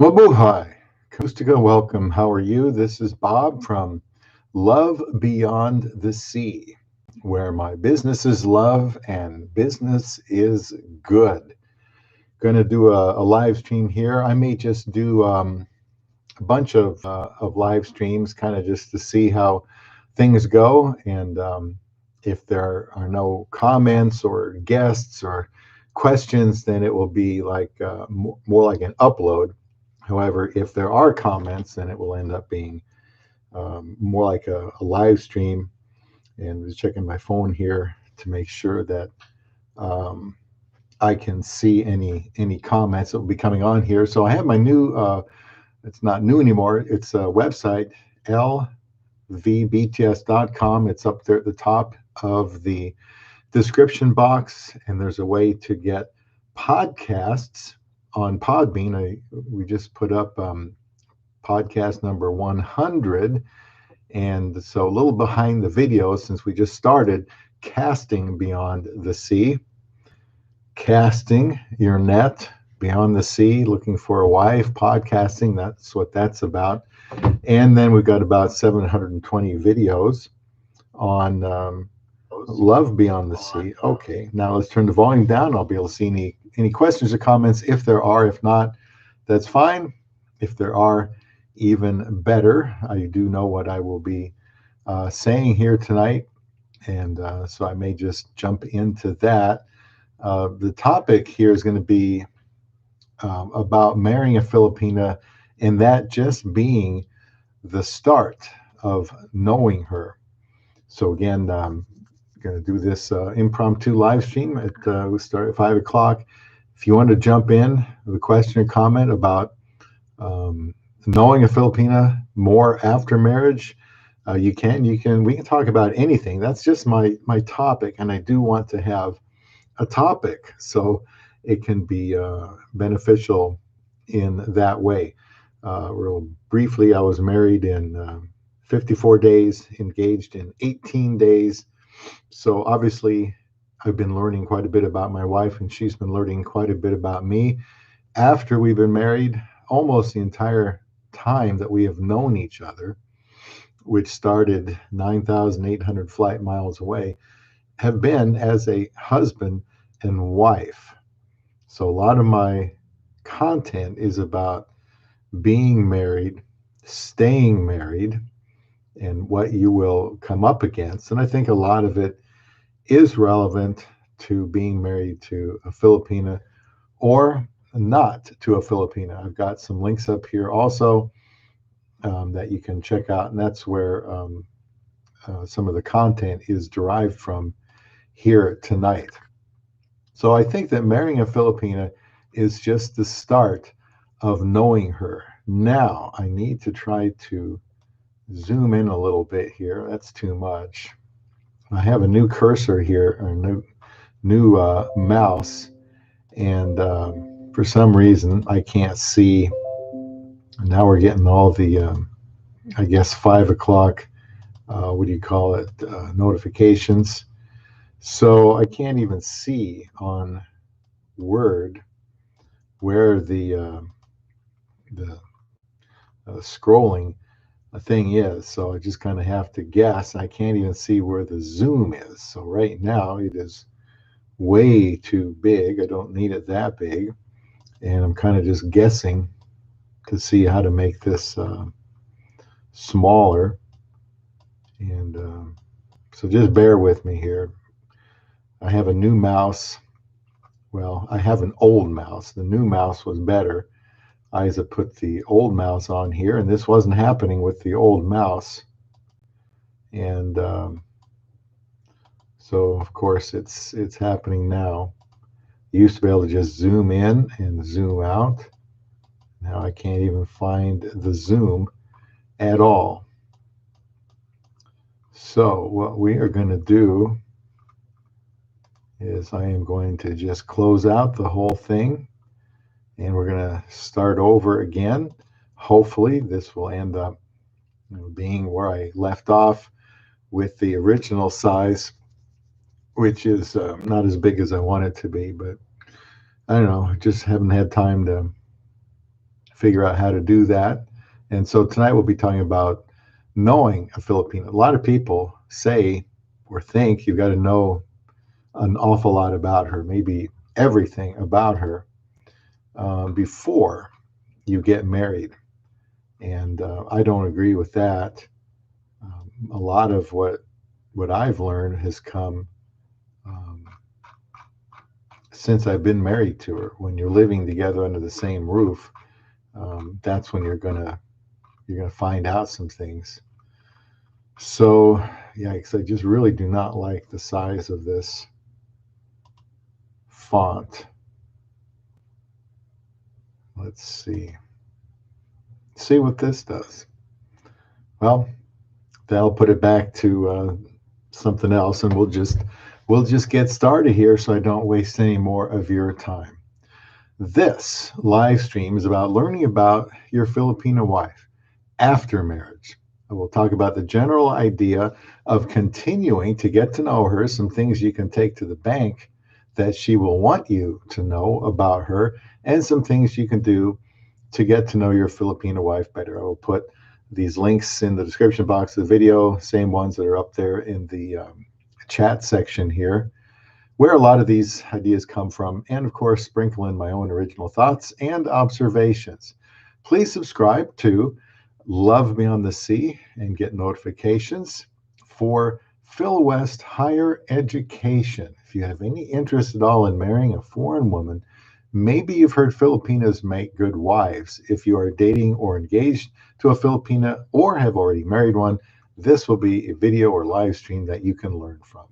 Mabuhay. Kustika, welcome. How are you? This is Bob from Love Beyond the Sea, where my business is love and business is good. Going to do a live stream here. I may just do a bunch of live streams, kind of just to see how things go. And if there are no comments or guests or questions, then it will be like more like an upload. However, if there are comments, then it will end up being more like a live stream. And just checking my phone here to make sure that um, I can see any comments that will be coming on here. So I have my new. It's not new anymore. It's a website, lvbts.com. It's up there at the top of the description box, and there's a way to get podcasts on Podbean. We just put up podcast number 100, and so a little behind the video since we just started casting beyond the sea, casting your net beyond the sea, looking for a wife, podcasting. That's what that's about. And then we've got about 720 videos on Love Beyond the Sea. Okay, now let's turn the volume down. I'll be able to see any questions or comments if there are. If not, that's fine. If there are, even better. I do know what I will be saying here tonight, and so I may just jump into that. The topic here is going to be about marrying a Filipina, and that just being the start of knowing her. So again, going to do this impromptu live stream. We start at 5 o'clock. If you want to jump in with a question or comment about knowing a Filipina more after marriage, you can. We can talk about anything. That's just my topic, and I do want to have a topic so it can be beneficial in that way. Real briefly, I was married in 54 days, engaged in 18 days. So obviously, I've been learning quite a bit about my wife, and she's been learning quite a bit about me after we've been married, almost the entire time that we have known each other, which started 9,800 flight miles away, have been as a husband and wife. So a lot of my content is about being married, staying married, and what you will come up against. And I think a lot of it is relevant to being married to a Filipina or not to a Filipina. I've got some links up here also that you can check out, and that's where some of the content is derived from here tonight. So I think that marrying a Filipina is just the start of knowing her. Now I need to try to zoom in a little bit here. That's too much. I have a new cursor here, or new mouse, and for some reason I can't see. Now we're getting all the, I guess, 5 o'clock. What do you call it? Notifications. So I can't even see on Word where the scrolling thing is. So I just kind of have to guess. I can't even see where the zoom is. So right now it is way too big. I don't need it that big. And I'm kind of just guessing to see how to make this smaller. And so just bear with me here. I have a new mouse. Well, I have an old mouse. The new mouse was better. Isa put the old mouse on here, and this wasn't happening with the old mouse. And so, of course, it's happening now. You used to be able to just zoom in and zoom out. Now I can't even find the zoom at all. So what we are going to do is I am going to just close out the whole thing, and we're going to start over again. Hopefully this will end up being where I left off with the original size, which is not as big as I want it to be, but I don't know, I just haven't had time to figure out how to do that. And so tonight we'll be talking about knowing a Filipina. A lot of people say or think you've got to know an awful lot about her, maybe everything about her, before you get married. And I don't agree with that. A lot of what I've learned has come um, since I've been married to her. When you're living together under the same roof, that's when you're gonna find out some things. So, yeah, because I just really do not like the size of this font. Let's see what this does. Well, that'll put it back to something else, and we'll just get started here, so I don't waste any more of your time. This live stream is about learning about your Filipino wife after marriage. We'll talk about the general idea of continuing to get to know her, some things you can take to the bank that she will want you to know about her, and some things you can do to get to know your Filipino wife better. I will put these links in the description box of the video, same ones that are up there in the chat section here, where a lot of these ideas come from, and of course, sprinkle in my own original thoughts and observations. Please subscribe to Love Me on the Sea and get notifications for Phil West Higher Education. If you have any interest at all in marrying a foreign woman, maybe you've heard Filipinas make good wives. If you are dating or engaged to a Filipina or have already married one, this will be a video or live stream that you can learn from.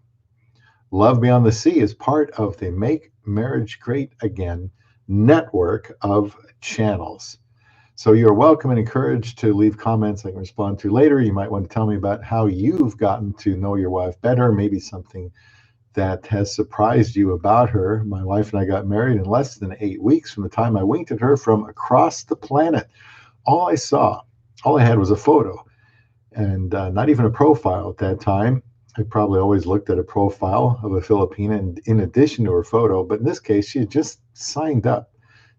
Love Me on the Sea is part of the Make Marriage Great Again network of channels. So you're welcome and encouraged to leave comments I can respond to later. You might want to tell me about how you've gotten to know your wife better, maybe something that has surprised you about her. My wife and I got married in less than 8 weeks from the time I winked at her from across the planet. All I had was a photo, and not even a profile at that time. I probably always looked at a profile of a Filipina in addition to her photo, but in this case, she had just signed up,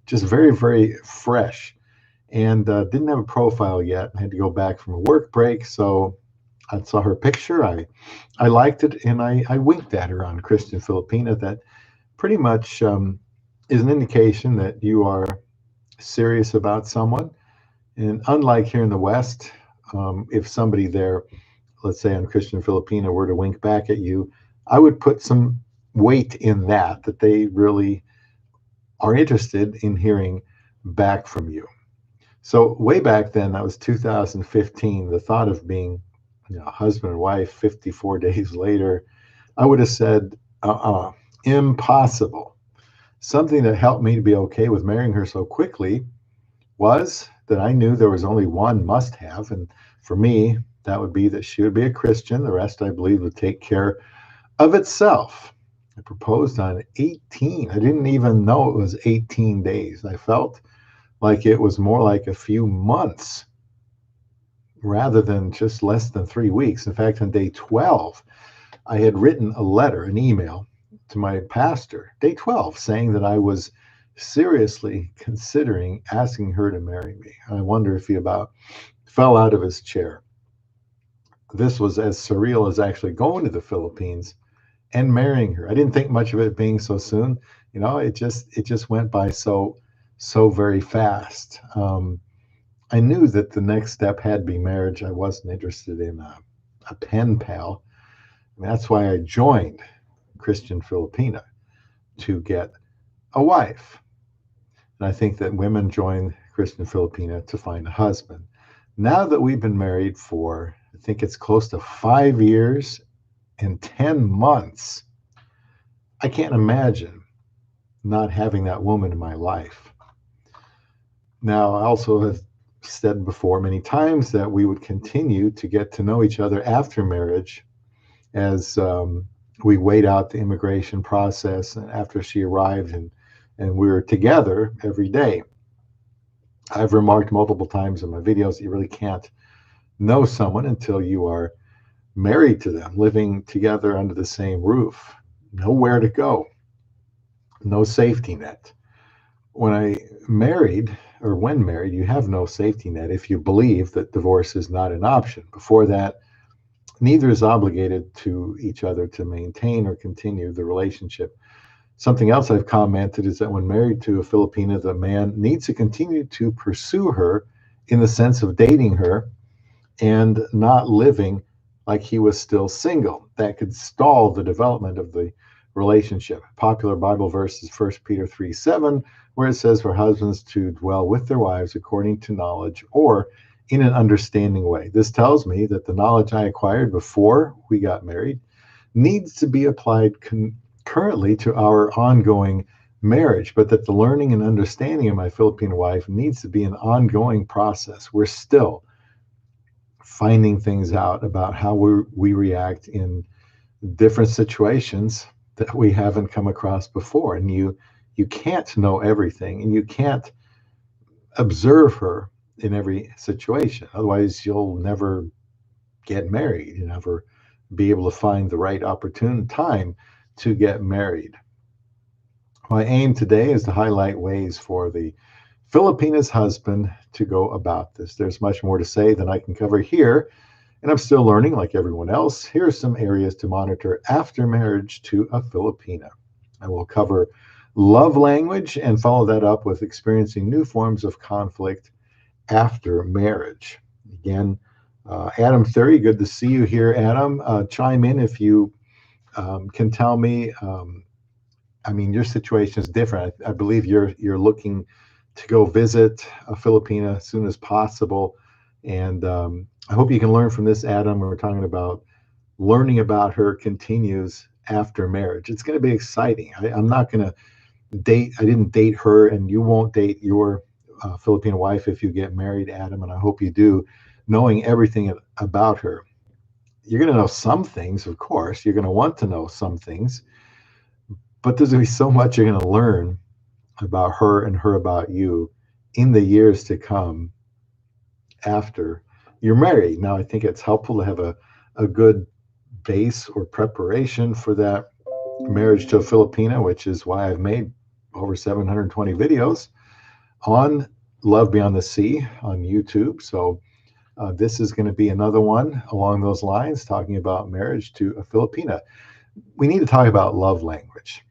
just very, very fresh, and didn't have a profile yet. I had to go back from a work break, so I saw her picture. I liked it, and I winked at her on Christian Filipina. That pretty much is an indication that you are serious about someone. And unlike here in the West, if somebody there, let's say on Christian Filipina, were to wink back at you, I would put some weight in that they really are interested in hearing back from you. So way back then, that was 2015, the thought of being husband and wife 54 days later, I would have said, impossible. Something that helped me to be okay with marrying her so quickly was that I knew there was only one must have. And for me, that would be that she would be a Christian. The rest, I believe, would take care of itself. I proposed on 18. I didn't even know it was 18 days. I felt like it was more like a few months rather than just less than 3 weeks. In fact, on day 12, I had written a letter, an email to my pastor, day 12, saying that I was seriously considering asking her to marry me. I wonder if he about fell out of his chair. This was as surreal as actually going to the Philippines and marrying her. I didn't think much of it being so soon. It just went by so very fast. I knew that the next step had to be marriage. I wasn't interested in a pen pal. And that's why I joined Christian Filipina, to get a wife. And I think that women join Christian Filipina to find a husband. Now that we've been married for, I think it's close to 5 years and 10 months, I can't imagine not having that woman in my life. Now, I also have said before many times that we would continue to get to know each other after marriage as we wait out the immigration process after she arrived, and we were together every day. I've remarked multiple times in my videos that you really can't know someone until you are married to them, living together under the same roof. Nowhere to go, no safety net. When I married or when married, you have no safety net if you believe that divorce is not an option. Before that, neither is obligated to each other to maintain or continue the relationship. Something else I've commented is that when married to a Filipina, the man needs to continue to pursue her in the sense of dating her and not living like he was still single. That could stall the development of the relationship. Popular Bible verse is 1 Peter 3:7, where it says for husbands to dwell with their wives according to knowledge or in an understanding way. This tells me that the knowledge I acquired before we got married needs to be applied currently to our ongoing marriage, but that the learning and understanding of my Filipino wife needs to be an ongoing process. We're still finding things out about how we react in different situations that we haven't come across before. And you can't know everything, and you can't observe her in every situation. Otherwise, you'll never get married. You never be able to find the right opportune time to get married. My aim today is to highlight ways for the Filipina's husband to go about this. There's much more to say than I can cover here, and I'm still learning like everyone else. Here are some areas to monitor after marriage to a Filipina. I will cover love language and follow that up with experiencing new forms of conflict after marriage. Again, Adam Thury, good to see you here, Adam. Chime in if you can tell me. I mean, your situation is different. I believe you're looking to go visit a Filipina as soon as possible, and I hope you can learn from this, Adam. We're talking about learning about her continues after marriage. It's going to be exciting. I'm not going to date. I didn't date her, and you won't date your Filipino wife if you get married, Adam. And I hope you do, knowing everything about her. You're going to know some things, of course. You're going to want to know some things, but there's going to be so much you're going to learn about her and her about you in the years to come after you're married. Now, I think it's helpful to have a good base or preparation for that marriage to a Filipina, which is why I've made over 720 videos on Love Beyond the Sea on YouTube. So this is going to be another one along those lines, talking about marriage to a Filipina. We need to talk about love language.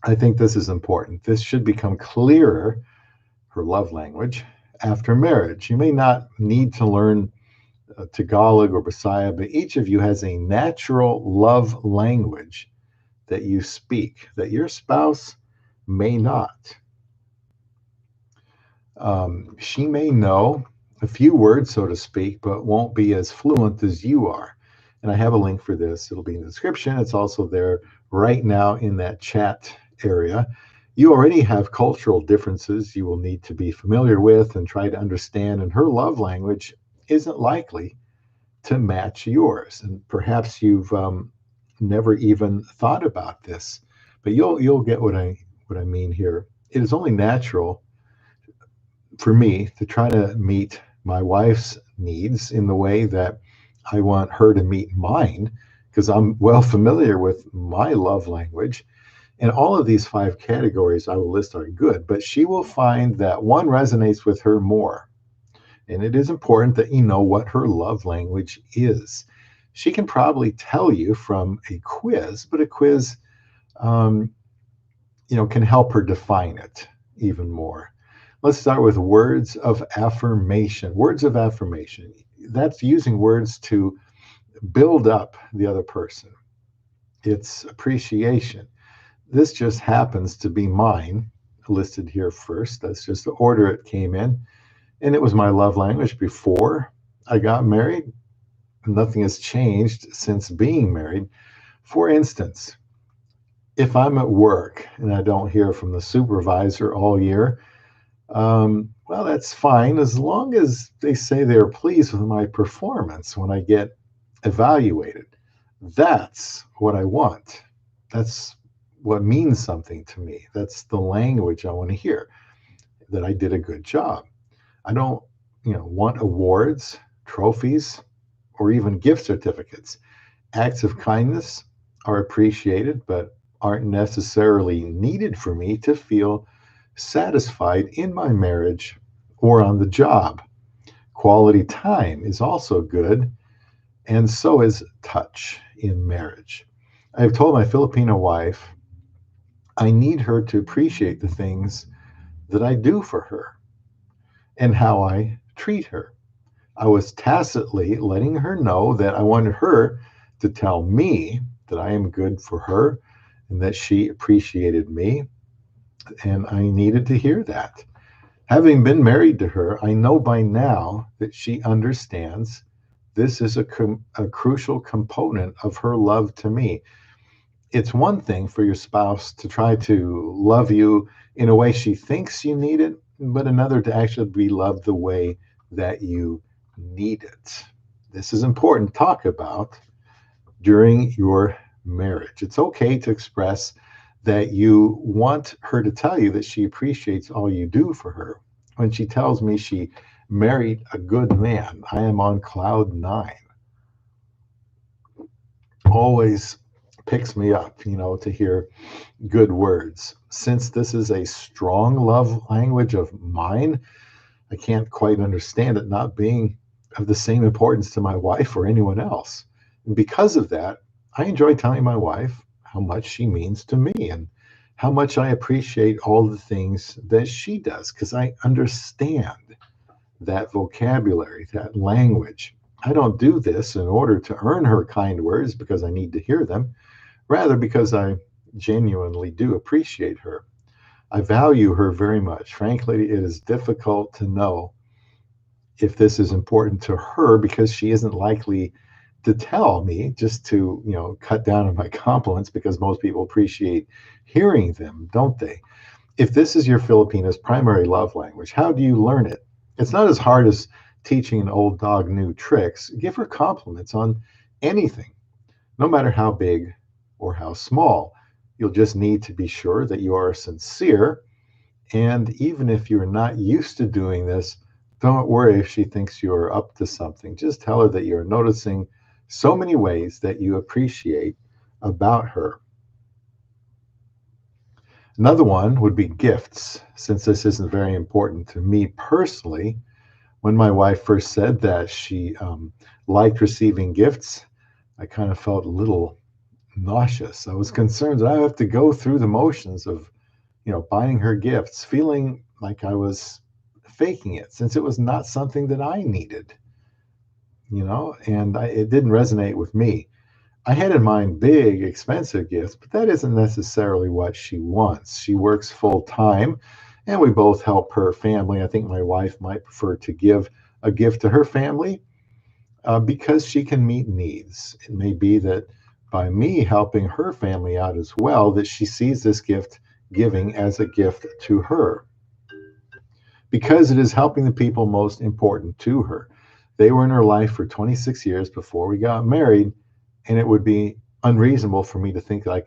I think this is important. This should become clearer, her love language, after marriage. You may not need to learn Tagalog or Bisaya, but each of you has a natural love language that you speak that your spouse may not. She may know a few words, so to speak, but won't be as fluent as you are. And I have a link for this. It'll be in the description. It's also there right now in that chat area. You already have cultural differences you will need to be familiar with and try to understand, and her love language isn't likely to match yours. And perhaps you've never even thought about this, but you'll get what I mean here. It is only natural for me to try to meet my wife's needs in the way that I want her to meet mine, because I'm well familiar with my love language. And all of these 5 categories I will list are good, but she will find that one resonates with her more. And it is important that you know what her love language is. She can probably tell you from a quiz, but a quiz, can help her define it even more. Let's start with words of affirmation. Words of affirmation. That's using words to build up the other person. It's appreciation. This just happens to be mine, listed here first. That's just the order it came in. And it was my love language before I got married. Nothing has changed since being married. For instance, if I'm at work and I don't hear from the supervisor all year, well, that's fine as long as they say they're pleased with my performance when I get evaluated. That's what I want. That's what means something to me. That's the language I want to hear, that I did a good job. I don't, want awards, trophies, or even gift certificates. Acts of kindness are appreciated, but aren't necessarily needed for me to feel satisfied in my marriage or on the job. Quality time is also good, and so is touch in marriage. I've told my Filipino wife I need her to appreciate the things that I do for her and how I treat her. I was tacitly letting her know that I wanted her to tell me that I am good for her and that she appreciated me, and I needed to hear that. Having been married to her, I know by now that she understands this is a crucial component of her love to me. It's one thing for your spouse to try to love you in a way she thinks you need it, but another to actually be loved the way that you need it. This is important to talk about during your marriage. It's okay to express that you want her to tell you that she appreciates all you do for her. When she tells me she married a good man, I am on cloud nine. Always picks me up, to hear good words. Since this is a strong love language of mine, I can't quite understand it not being of the same importance to my wife or anyone else. And because of that, I enjoy telling my wife how much she means to me and how much I appreciate all the things that she does, because I understand that vocabulary, that language. I don't do this in order to earn her kind words because I need to hear them, rather because I genuinely do appreciate her. I value her very much. Frankly, it is difficult to know if this is important to her because she isn't likely to tell me, just to, cut down on my compliments, because most people appreciate hearing them, don't they? If this is your Filipina's primary love language, how do you learn it? It's not as hard as teaching an old dog new tricks. Give her compliments on anything, no matter how big or how small. You'll just need to be sure that you are sincere. And even if you're not used to doing this, don't worry if she thinks you're up to something. Just tell her that you're noticing so many ways that you appreciate about her. Another one would be gifts, since this isn't very important to me personally. When my wife first said that she liked receiving gifts, I kind of felt a little nauseous. I was concerned that I have to go through the motions of, buying her gifts, feeling like I was faking it, since it was not something that I needed, and it didn't resonate with me. I had in mind big, expensive gifts, but that isn't necessarily what she wants. She works full time, and we both help her family. I think my wife might prefer to give a gift to her family because she can meet needs. It may be that by me helping her family out as well, that she sees this gift giving as a gift to her, because it is helping the people most important to her. They were in her life for 26 years before we got married, and it would be unreasonable for me to think that I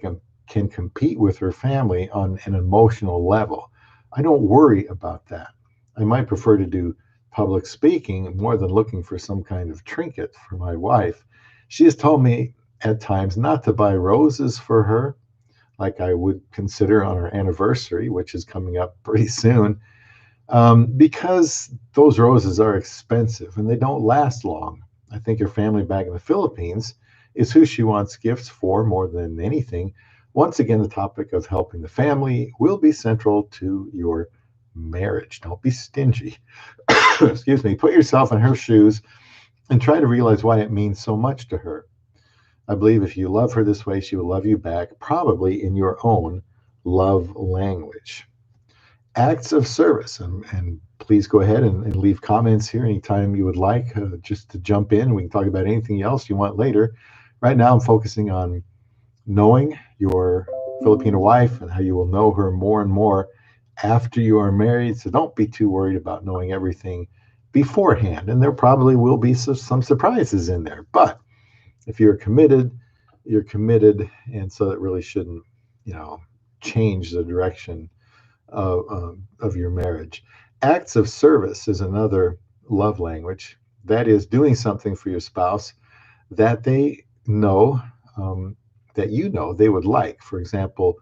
can compete with her family on an emotional level. I don't worry about that. I might prefer to do public speaking more than looking for some kind of trinket for my wife. She has told me at times not to buy roses for her, like I would consider on our anniversary, which is coming up pretty soon, because those roses are expensive and they don't last long. I think her family back in the Philippines is who she wants gifts for more than anything. Once again, the topic of helping the family will be central to your marriage. Don't be stingy. Excuse me. Put yourself in her shoes and try to realize why it means so much to her. I believe if you love her this way, she will love you back, probably in your own love language. Acts of service, and please go ahead and leave comments here anytime you would like, just to jump in. We can talk about anything else you want later. Right now, I'm focusing on knowing your Filipino wife and how you will know her more and more after you are married. So don't be too worried about knowing everything beforehand. And there probably will be some surprises in there. But if you're committed, you're committed. And so it really shouldn't, change the direction of your marriage. Acts of service is another love language. That is doing something for your spouse that they know, that they would like. For example,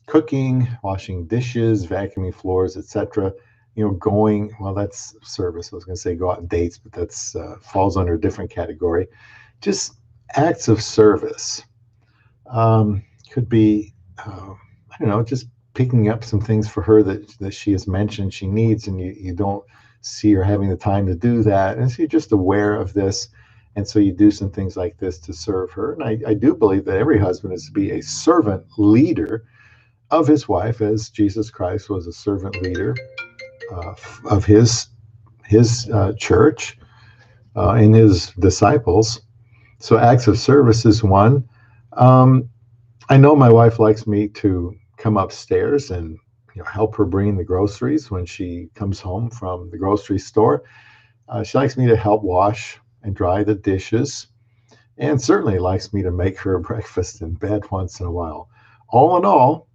cooking, washing dishes, vacuuming floors, etc. Going, well, that's service. I was going to say go out on dates, but that's falls under a different category. Just acts of service. Could be, I don't know, just picking up some things for her that she has mentioned she needs, and you don't see her having the time to do that. And so you're just aware of this. And so you do some things like this to serve her. And I do believe that every husband is to be a servant leader of his wife, as Jesus Christ was a servant leader of his church and his disciples. So acts of service is one. Um, I know my wife likes me to come upstairs and help her bring the groceries when she comes home from the grocery store. She likes me to help wash and dry the dishes, and certainly likes me to make her breakfast in bed once in a while. All in all,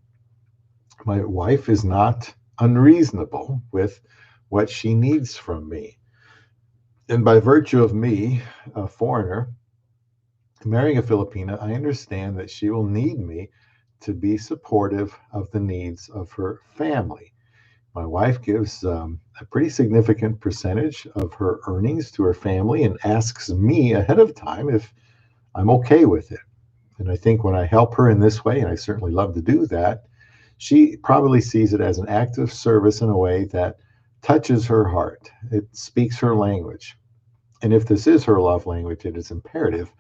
my wife is not unreasonable with what she needs from me. And by virtue of me, a foreigner, marrying a Filipina, I understand that she will need me to be supportive of the needs of her family. My wife gives a pretty significant percentage of her earnings to her family and asks me ahead of time if I'm okay with it. And I think when I help her in this way, and I certainly love to do that, she probably sees it as an act of service in a way that touches her heart. It speaks her language. And if this is her love language, it is imperative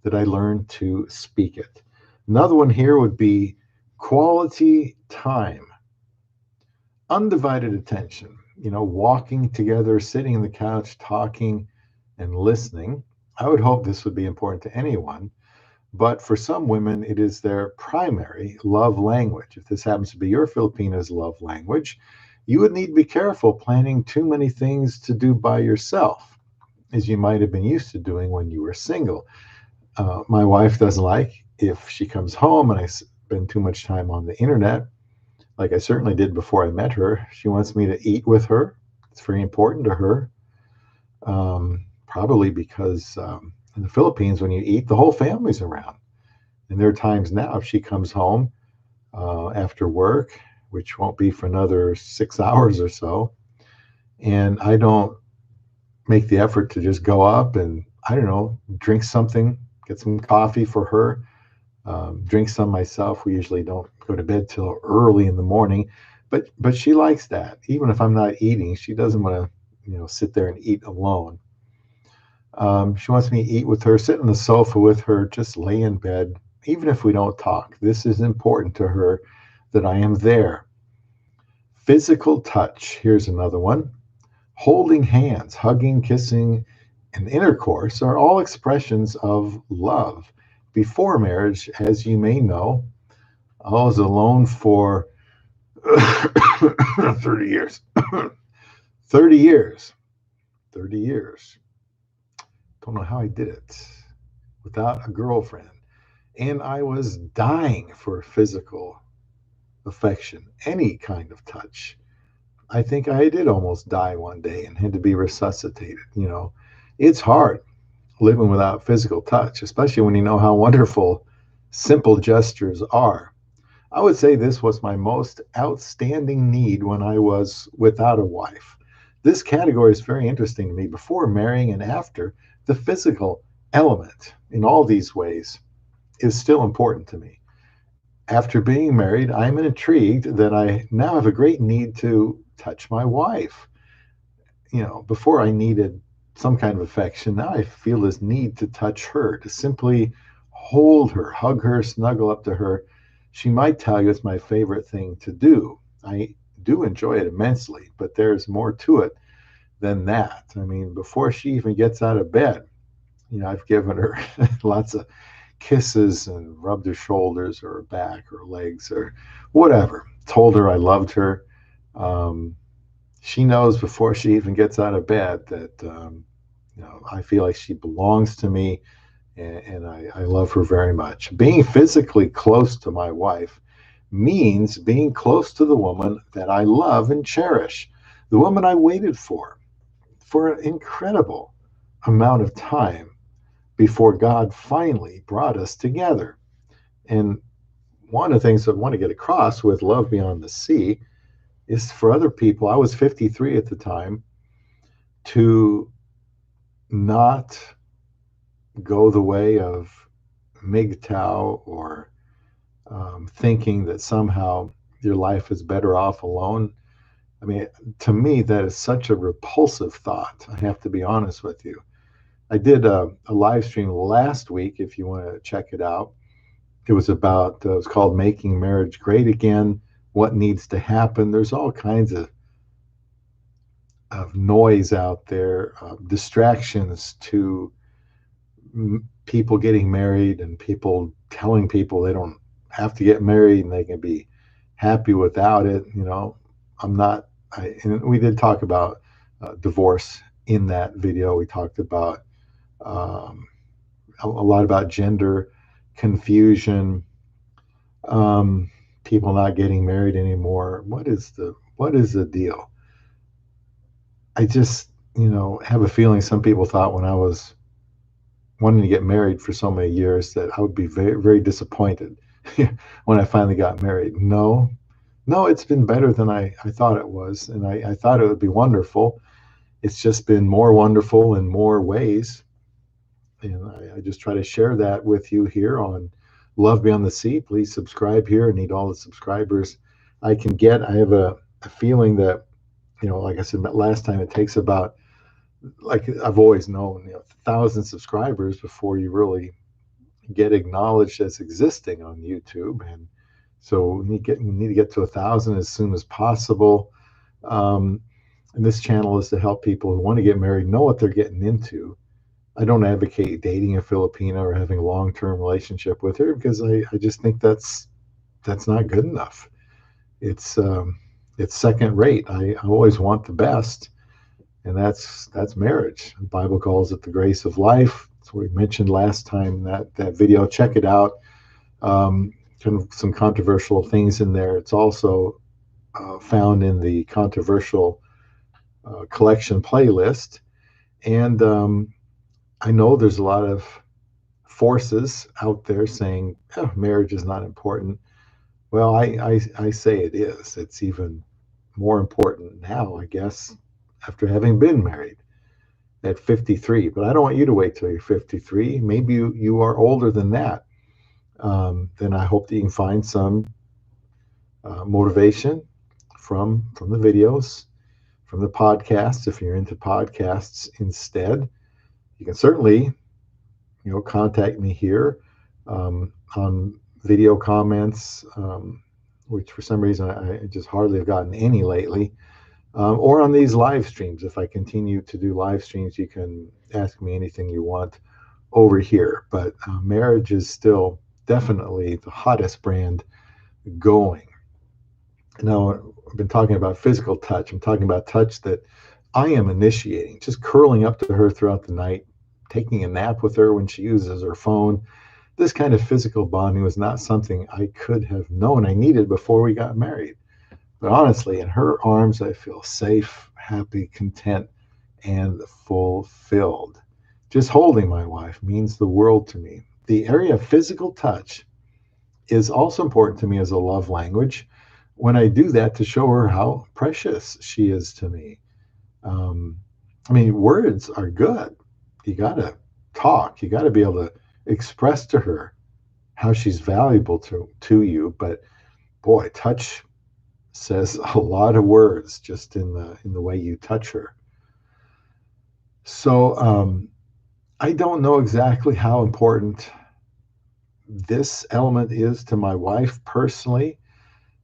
that I learn to speak it. Another one here would be quality time, undivided attention, walking together, sitting on the couch, talking and listening. I would hope this would be important to anyone, but for some women, it is their primary love language. If this happens to be your Filipina's love language, you would need to be careful planning too many things to do by yourself, as you might have been used to doing when you were single. My wife doesn't like if she comes home and I spend too much time on the internet, like I certainly did before I met her. She wants me to eat with her. It's very important to her, probably because in the Philippines, when you eat, the whole family's around. And there are times now, if she comes home after work, which won't be for another 6 hours or so, and I don't make the effort to just go up and, I don't know, drink something, get some coffee for her, drink some myself. We usually don't go to bed till early in the morning, but she likes that. Even if I'm not eating, she doesn't want to, sit there and eat alone. She wants me to eat with her, sit on the sofa with her, just lay in bed, even if we don't talk. This is important to her that I am there. Physical touch. Here's another one. Holding hands, hugging, kissing, and intercourse are all expressions of love. Before marriage, as you may know, I was alone for 30 years. 30 years. 30 years. Don't know how I did it without a girlfriend. And I was dying for physical affection, any kind of touch. I think I did almost die one day and had to be resuscitated. It's hard living without physical touch, especially when you know how wonderful simple gestures are. I would say this was my most outstanding need when I was without a wife. This category is very interesting to me. Before marrying and after, the physical element in all these ways is still important to me. After being married, I'm intrigued that I now have a great need to touch my wife. Before I needed some kind of affection, now I feel this need to touch her, to simply hold her, hug her, snuggle up to her. She might tell you it's my favorite thing to do. I do enjoy it immensely, but there's more to it than that. I mean, before she even gets out of bed, I've given her lots of kisses and rubbed her shoulders or her back or legs or whatever. Told her I loved her. She knows before she even gets out of bed that I feel like she belongs to me, and I love her very much. Being physically close to my wife means being close to the woman that I love and cherish, the woman I waited for an incredible amount of time before God finally brought us together. And one of the things I want to get across with Love Beyond the Sea is for other people. I was 53 at the time, to not go the way of MGTOW or thinking that somehow your life is better off alone. I mean, to me, that is such a repulsive thought. I have to be honest with you. I did a live stream last week, if you want to check it out. It was about, it was called Making Marriage Great Again, what needs to happen. There's all kinds of noise out there, distractions to people getting married and people telling people they don't have to get married and they can be happy without it. You know, I'm not, and we did talk about divorce in that video. We talked about a lot about gender confusion, people not getting married anymore. What is the deal? I just, have a feeling some people thought when I was wanting to get married for so many years that I would be very, very disappointed when I finally got married. No, no, it's been better than I thought it was. And I thought it would be wonderful. It's just been more wonderful in more ways. And I just try to share that with you here on Love Beyond the Sea. Please subscribe here. I need all the subscribers I can get. I have a feeling that, like I said last time, it takes about, like I've always known, 1,000 subscribers before you really get acknowledged as existing on YouTube. And so we need to get to 1,000 as soon as possible. And this channel is to help people who want to get married know what they're getting into. I don't advocate dating a Filipina or having a long-term relationship with her, because I just think that's not good enough. It's second rate. I always want the best, and that's marriage. The Bible calls it the grace of life. That's what we mentioned last time, that video. Check it out. Kind of some controversial things in there. It's also found in the controversial collection playlist. And I know there's a lot of forces out there saying, oh, marriage is not important. Well, I say it is. It's even more important now, I guess, after having been married at 53. But I don't want you to wait till you're 53. Maybe you are older than that. Then I hope that you can find some motivation from the videos, from the podcasts, if you're into podcasts instead. You can certainly, contact me here on video comments, which for some reason I just hardly have gotten any lately, or on these live streams. If I continue to do live streams, you can ask me anything you want over here. But marriage is still definitely the hottest brand going. Now, I've been talking about physical touch. I'm talking about touch that I am initiating, just curling up to her throughout the night, taking a nap with her when she uses her phone. This kind of physical bonding was not something I could have known I needed before we got married. But honestly, in her arms, I feel safe, happy, content, and fulfilled. Just holding my wife means the world to me. The area of physical touch is also important to me as a love language when I do that, to show her how precious she is to me. I mean, words are good. You got to talk. You got to be able to express to her how she's valuable to you. But boy, touch says a lot of words just in the way you touch her. So I don't know exactly how important this element is to my wife personally,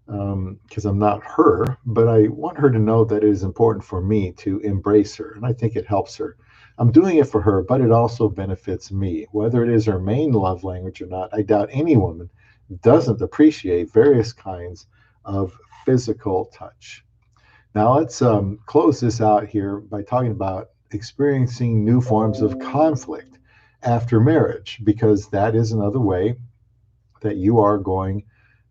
because I'm not her, but I want her to know that it is important for me to embrace her, and I think it helps her. I'm doing it for her, but it also benefits me. Whether it is her main love language or not, I doubt any woman doesn't appreciate various kinds of physical touch. Now let's close this out here by talking about experiencing new forms of conflict after marriage, because that is another way that you are going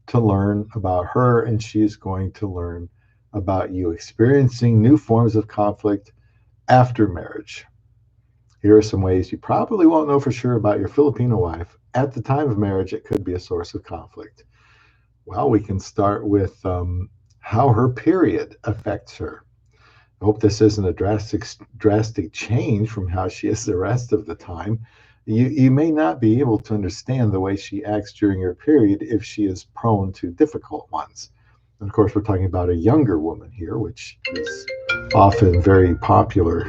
to learn about her, and she's going to learn about you. Experiencing new forms of conflict after marriage. Here are some ways you probably won't know for sure about your Filipino wife. At the time of marriage, it could be a source of conflict. Well, we can start with how her period affects her. I hope this isn't a drastic change from how she is the rest of the time. You may not be able to understand the way she acts during her period if she is prone to difficult ones. And of course, we're talking about a younger woman here, which is often very popular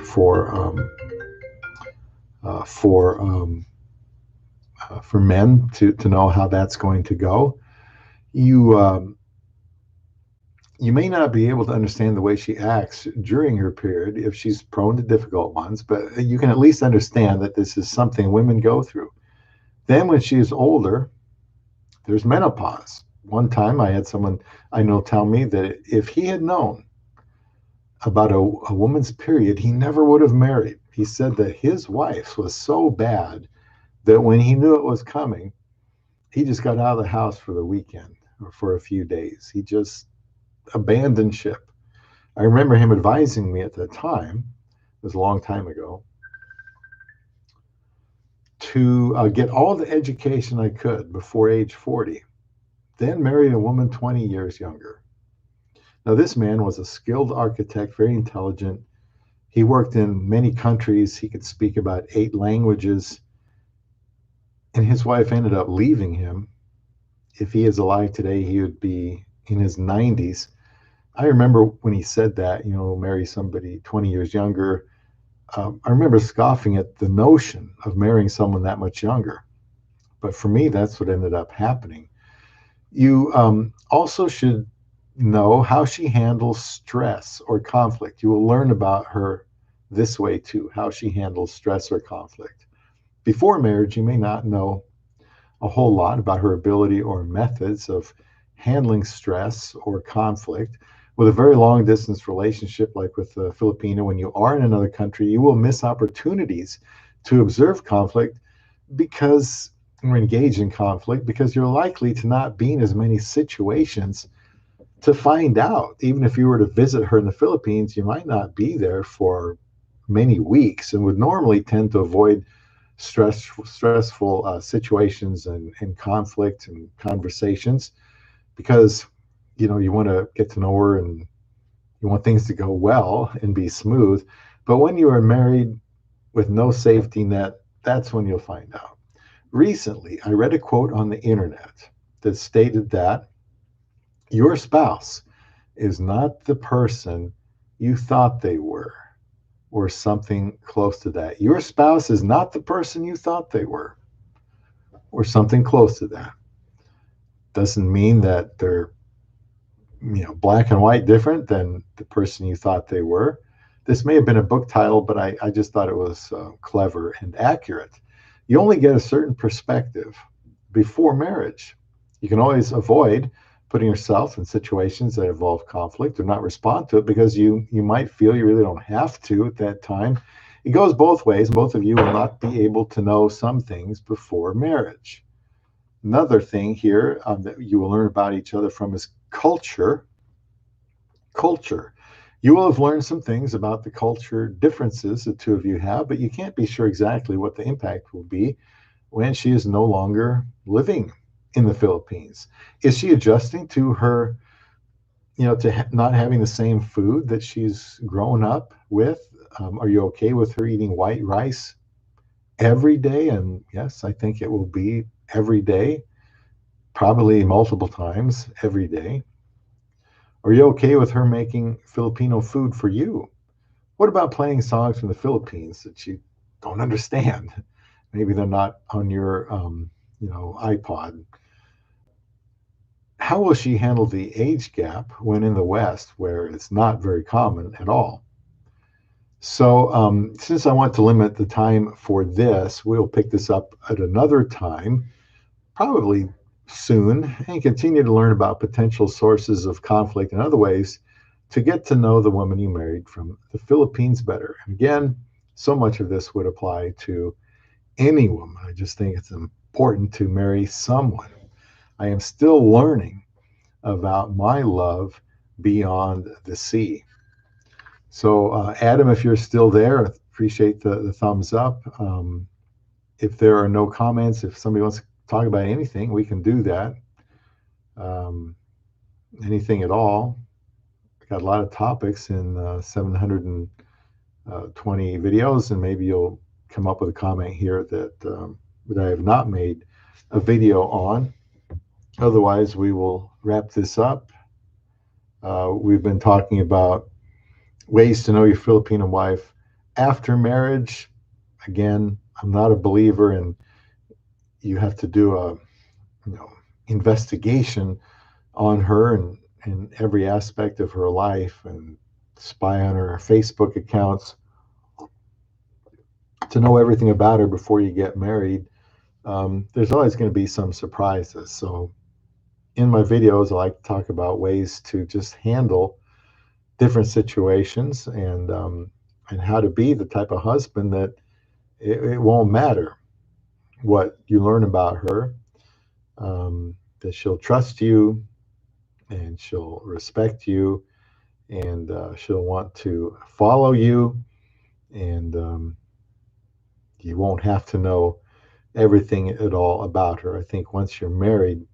uh, for um, for men to know how that's going to go. You you may not be able to understand the way she acts during her period if she's prone to difficult ones, but you can at least understand that this is something women go through. Then, when she is older, there's menopause. One time I had someone I know tell me that if he had known about a woman's period, he never would have married. He said that his wife's was so bad that when he knew it was coming, he just got out of the house for the weekend or for a few days. He just abandoned ship. I remember him advising me at the time, it was a long time ago, to get all the education I could before age 40, then marry a woman 20 years younger. Now, this man was a skilled architect, very intelligent. He worked in many countries. He could speak about 8 languages. And his wife ended up leaving him. If he is alive today, he would be in his 90s. I remember when he said that, marry somebody 20 years younger. I remember scoffing at the notion of marrying someone that much younger. But for me, that's what ended up happening. You also should know how she handles stress or conflict. You will learn about her this way too, how she handles stress or conflict. Before marriage, you may not know a whole lot about her ability or methods of handling stress or conflict. With a very long distance relationship like with the Filipina, when you are in another country, you will miss opportunities to observe conflict because or engage in conflict because you're likely to not be in as many situations to find out. Even if you were to visit her in the Philippines, you might not be there for many weeks and would normally tend to avoid stressful situations and conflict and conversations because you want to get to know her and you want things to go well and be smooth. But when you are married with no safety net, that's when you'll find out. Recently, I read a quote on the internet that stated that your spouse is not the person you thought they were, or something close to that. Your spouse is not the person you thought they were, or something close to that. Doesn't mean that they're black and white different than the person you thought they were. This may have been a book title, but I just thought it was clever and accurate. You only get a certain perspective before marriage. You can always avoid putting yourself in situations that involve conflict or not respond to it because you might feel you really don't have to at that time. It goes both ways. Both of you will not be able to know some things before marriage. Another thing here that you will learn about each other from is culture. Culture. You will have learned some things about the culture differences the two of you have, but you can't be sure exactly what the impact will be when she is no longer living in the Philippines. Is she adjusting to her, not having the same food that she's grown up with? Are you okay with her eating white rice every day? And yes, I think it will be every day, probably multiple times every day. Are you okay with her making Filipino food for you? What about playing songs from the Philippines that you don't understand? Maybe they're not on your, iPod. How will she handle the age gap when in the West, where it's not very common at all? So, since I want to limit the time for this, we'll pick this up at another time, probably soon, and continue to learn about potential sources of conflict and other ways to get to know the woman you married from the Philippines better. And again, so much of this would apply to any woman. I just think it's important to marry someone. I am still learning about my love beyond the sea. So, Adam, if you're still there, I appreciate the thumbs up. If there are no comments, if somebody wants to talk about anything, we can do that. um, anything at all. Got a lot of topics in 720 videos, and maybe you'll come up with a comment here that I have not made a video on. Otherwise, we will wrap this up. We've been talking about ways to know your Filipino wife after marriage. Again, I'm not a believer in you have to do a you know investigation on her and in every aspect of her life and spy on her Facebook accounts to know everything about her before you get married. There's always going to be some surprises. So in my videos, I like to talk about ways to just handle different situations and how to be the type of husband that it won't matter what you learn about her, that she'll trust you and she'll respect you and she'll want to follow you and you won't have to know everything at all about her. I think once you're married,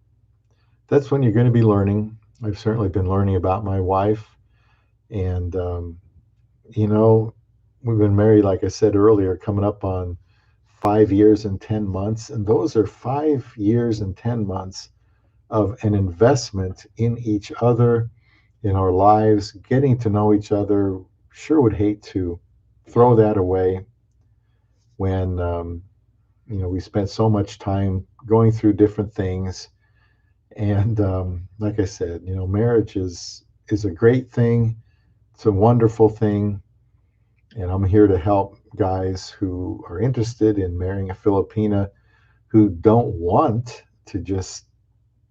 that's when you're going to be learning. I've certainly been learning about my wife, and you know, we've been married, like I said earlier, coming up on 5 years and 10 months, and those are 5 years and 10 months of an investment in each other, in our lives, getting to know each other. Sure would hate to throw that away when we spent so much time going through different things. And like I said, marriage is a great thing. It's a wonderful thing, and I'm here to help guys who are interested in marrying a Filipina who don't want to just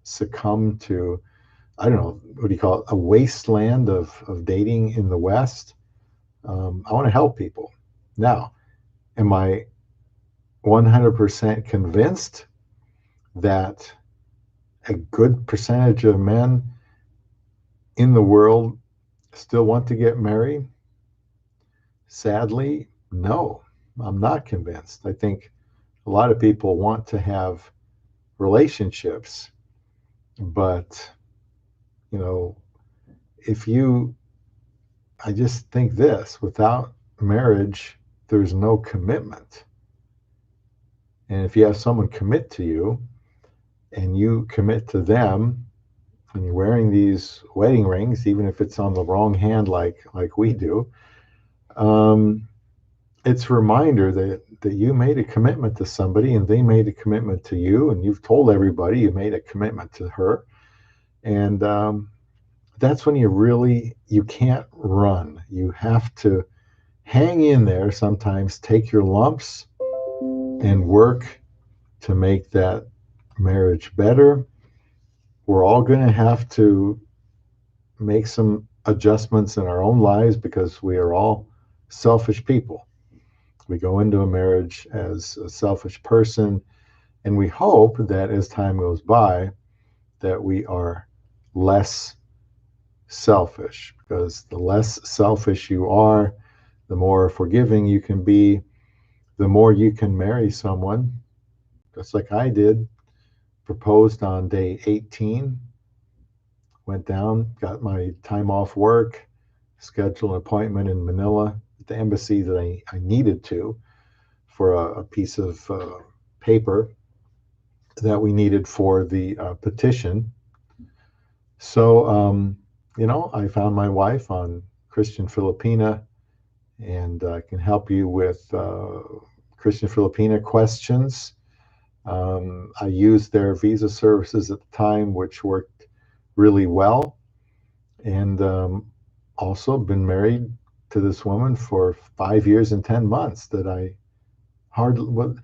succumb to, I don't know, what do you call it, a wasteland of dating in the West. I want to help people. Now, am I 100% convinced that a good percentage of men in the world still want to get married? Sadly, no, I'm not convinced. I think a lot of people want to have relationships, but, you know, if you, I just think this without marriage, there's no commitment. And if you have someone commit to you and you commit to them, and you're wearing these wedding rings, even if it's on the wrong hand, like we do, um, it's a reminder that you made a commitment to somebody and they made a commitment to you, and you've told everybody you made a commitment to her, and that's when you can't run. You have to hang in there sometimes, take your lumps, and work to make that marriage better. We're all going to have to make some adjustments in our own lives because we are all selfish people. We go into a marriage as a selfish person, and we hope that as time goes by, that we are less selfish, because the less selfish you are, the more forgiving you can be, the more you can marry someone, just like I did. Proposed on day 18, went down, got my time off work, scheduled an appointment in Manila at the embassy that I needed to for a piece of paper that we needed for the petition. So, I found my wife on Christian Filipina, and I can help you with Christian Filipina questions. I used their visa services at the time, which worked really well. And also been married to this woman for 5 years and 10 months that I hardly,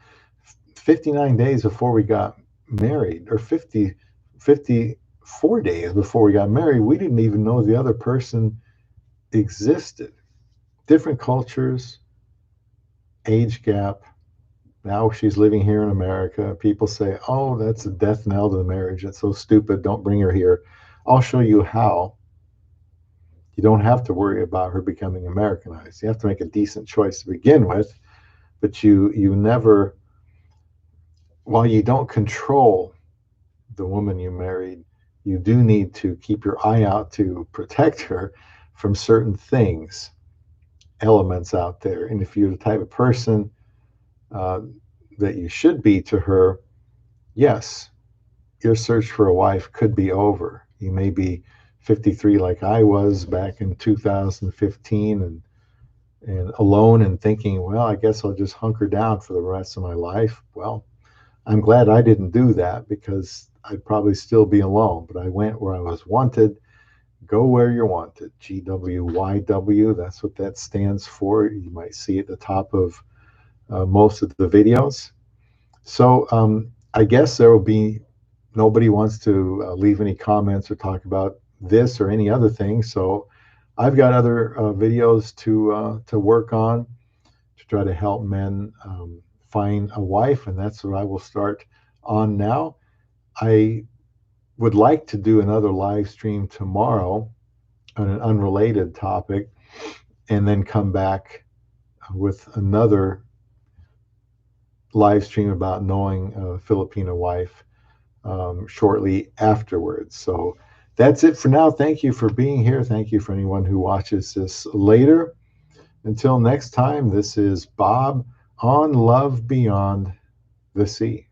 59 days before we got married, or 54 days before we got married, we didn't even know the other person existed. Different cultures, age gap. Now she's living here in America. People say, oh, that's a death knell to the marriage. That's so stupid. Don't bring her here. I'll show you how. You don't have to worry about her becoming Americanized. You have to make a decent choice to begin with, but you never, while you don't control the woman you married, you do need to keep your eye out to protect her from certain things, elements out there. And if you're the type of person uh, that you should be to her, yes, your search for a wife could be over. You may be 53 like I was back in 2015 and alone and thinking, well, I guess I'll just hunker down for the rest of my life. Well, I'm glad I didn't do that because I'd probably still be alone. But I went where I was wanted. Go where you're wanted. GWYW, that's what that stands for. You might see at the top of most of the videos. So I guess there will be nobody wants to leave any comments or talk about this or any other thing. So I've got other videos to work on to try to help men find a wife, and that's what I will start on now. I would like to do another live stream tomorrow on an unrelated topic, and then come back with another live stream about knowing a Filipina wife shortly afterwards. So that's it for now. Thank you for being here. Thank you for anyone who watches this later. Until next time, this is Bob on Love Beyond the Sea.